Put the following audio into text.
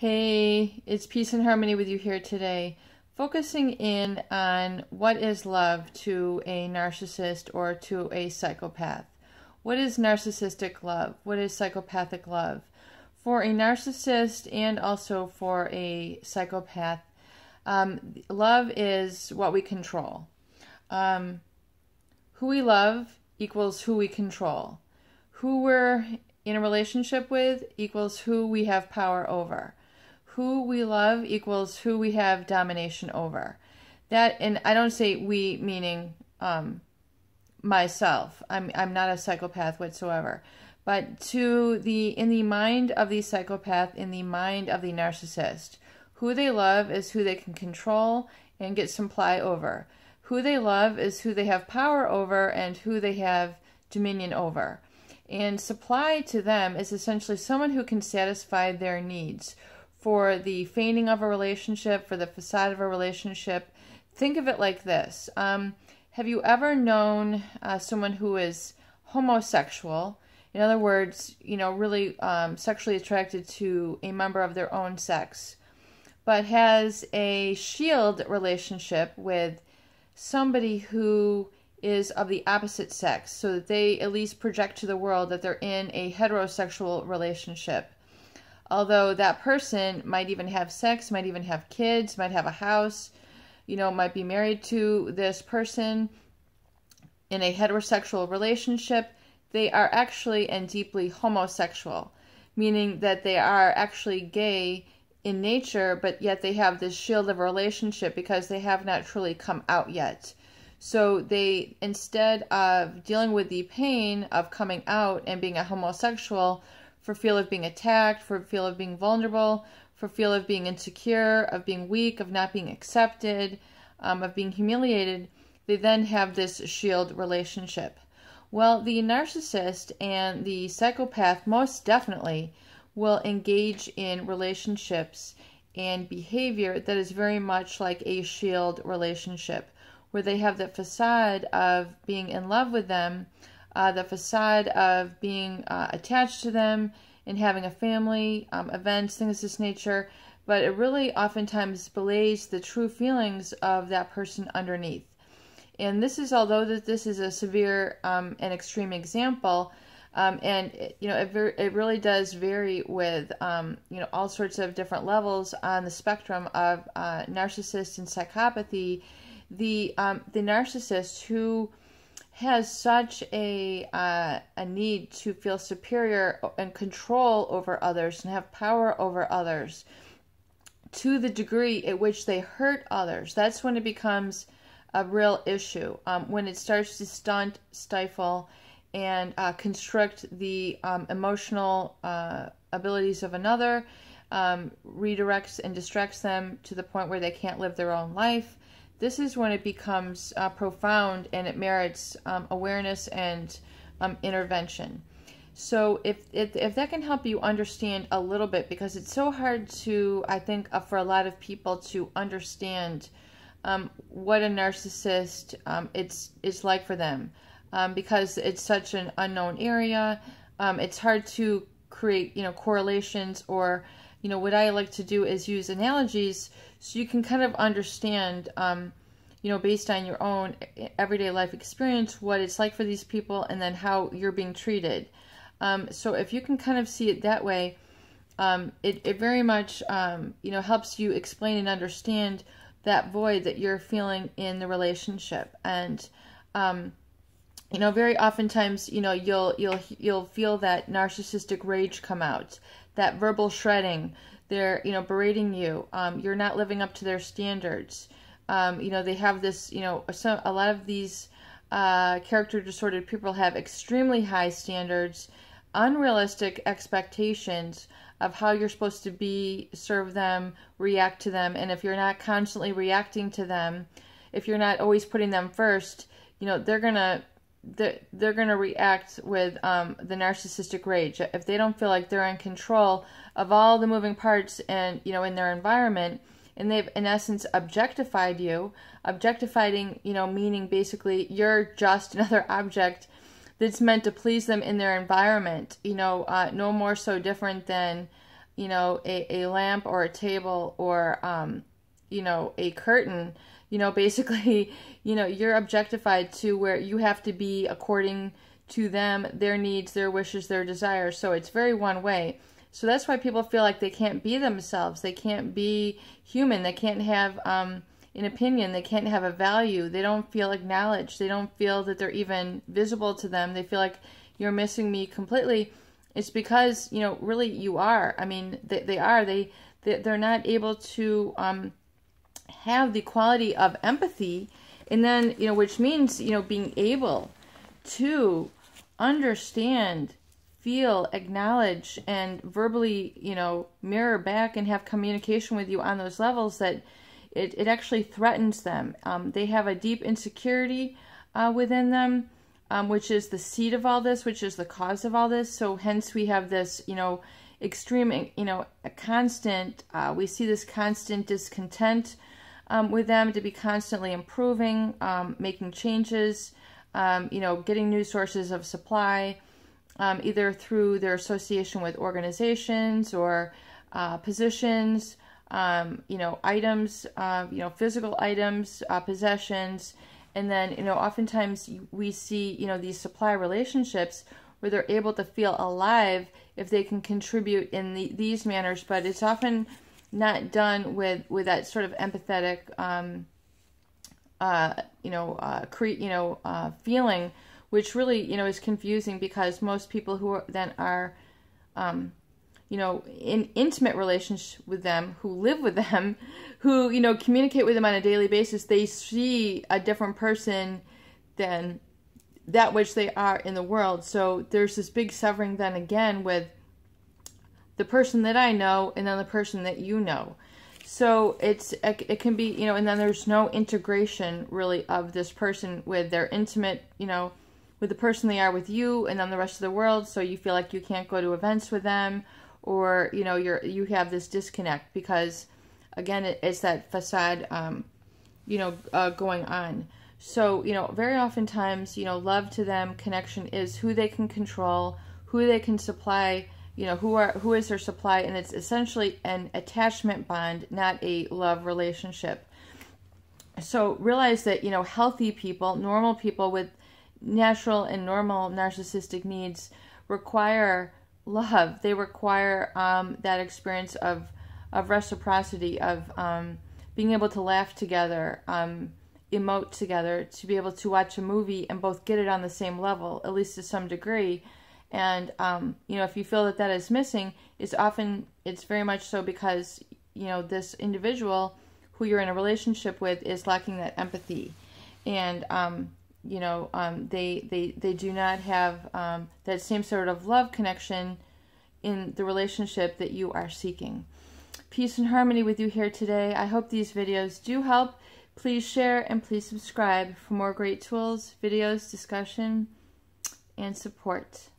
Hey, it's Peace and Harmony with you here today, focusing in on what is love to a narcissist or to a psychopath. What is narcissistic love? What is psychopathic love? For a narcissist and also for a psychopath, love is what we control. Who we love equals who we control. Who we're in a relationship with equals who we have power over. Who we love equals who we have domination over. That, and I don't say we meaning myself. I'm not a psychopath whatsoever. But in the mind of the psychopath, in the mind of the narcissist, who they love is who they can control and get supply over. Who they love is who they have power over and who they have dominion over. And supply to them is essentially someone who can satisfy their needs. For the feigning of a relationship, for the facade of a relationship, think of it like this. Have you ever known someone who is homosexual? In other words, really sexually attracted to a member of their own sex, but has a shield relationship with somebody who is of the opposite sex, so that they at least project to the world that they're in a heterosexual relationship. Although that person might even have sex, might even have kids, might have a house, might be married to this person in a heterosexual relationship, they are actually and deeply homosexual, meaning that they are actually gay in nature, but yet they have this shield of a relationship because they have not truly come out yet. So they, instead of dealing with the pain of coming out and being a homosexual, for fear of being attacked, for fear of being vulnerable, for fear of being insecure, of being weak, of not being accepted, of being humiliated, they then have this shield relationship. Well, the narcissist and the psychopath most definitely will engage in relationships and behavior that is very much like a shield relationship, where they have the facade of being in love with them, the facade of being attached to them and having a family, events, things of this nature, but it really oftentimes belays the true feelings of that person underneath. And this is, although this is a severe and extreme example, and it really does vary with all sorts of different levels on the spectrum of narcissist and psychopathy. The narcissist who has such a need to feel superior and control over others and have power over others to the degree at which they hurt others. That's when it becomes a real issue, when it starts to stunt, stifle, and constrict the emotional abilities of another, redirects and distracts them to the point where they can't live their own life. This is when it becomes profound and it merits awareness and intervention. So if that can help you understand a little bit, because it's so hard to, I think, for a lot of people to understand what a narcissist it's like for them, because it's such an unknown area. It's hard to create correlations, or what I like to do is use analogies so you can kind of understand based on your own everyday life experience what it's like for these people, and then how you're being treated. So if you can kind of see it that way, it very much helps you explain and understand that void that you're feeling in the relationship. And very oftentimes you'll feel that narcissistic rage come out, that verbal shredding. They're berating you. You're not living up to their standards. They have this, a lot of these character disordered people have extremely high standards, unrealistic expectations of how you're supposed to be, serve them, react to them. And if you're not constantly reacting to them, if you're not always putting them first, they're gonna react with the narcissistic rage. If they don't feel like they're in control of all the moving parts and in their environment, and they've in essence objectified you, meaning basically you're just another object that's meant to please them in their environment, no more so different than you know, a lamp or a table or, you know, a curtain, you know, basically, you know, you're objectified to where you have to be according to them, their needs, their wishes, their desires. So it's very one way. So that's why people feel like they can't be themselves. They can't be human. They can't have an opinion. They can't have a value. They don't feel acknowledged. They don't feel that they're even visible to them. They feel like you're missing me completely. It's because, you know, really you are. I mean, they are. They're not able to have the quality of empathy, and then, you know, which means, you know, being able to understand, feel, acknowledge, and verbally, you know, mirror back and have communication with you on those levels that it actually threatens them. They have a deep insecurity within them, which is the seed of all this, which is the cause of all this. So hence we have this, you know, extreme, you know, a constant, we see this constant discontent with them to be constantly improving, making changes, you know, getting new sources of supply, either through their association with organizations or positions, you know, items, you know, physical items, possessions. And then, you know, oftentimes we see, you know, these supply relationships where they're able to feel alive if they can contribute in these manners, but it's often not done with that sort of empathetic, feeling, which really, you know, is confusing because most people who are you know, in intimate relationship with them, who live with them, who, you know, communicate with them on a daily basis, they see a different person than that which they are in the world. So there's this big severing then again with the person that I know and then the person that you know. So it can be, you know, and then there's no integration really of this person with their intimate, you know, with the person they are with you and then the rest of the world. So you feel like you can't go to events with them, or, you know, you have this disconnect because, again, it's that facade, you know, going on. So, you know, very oftentimes, you know, love to them, connection is who they can control, who they can supply, you know, who is their supply, and it's essentially an attachment bond, not a love relationship. So realize that, you know, healthy people, normal people with natural and normal narcissistic needs require love. They require that experience of reciprocity, of being able to laugh together, emote together, to be able to watch a movie and both get it on the same level, at least to some degree. And, you know, if you feel that that is missing, it's very much so because, you know, this individual who you're in a relationship with is lacking that empathy. And, you know, they do not have that same sort of love connection in the relationship that you are seeking. Peace and harmony with you here today. I hope these videos do help. Please share and please subscribe for more great tools, videos, discussion, and support.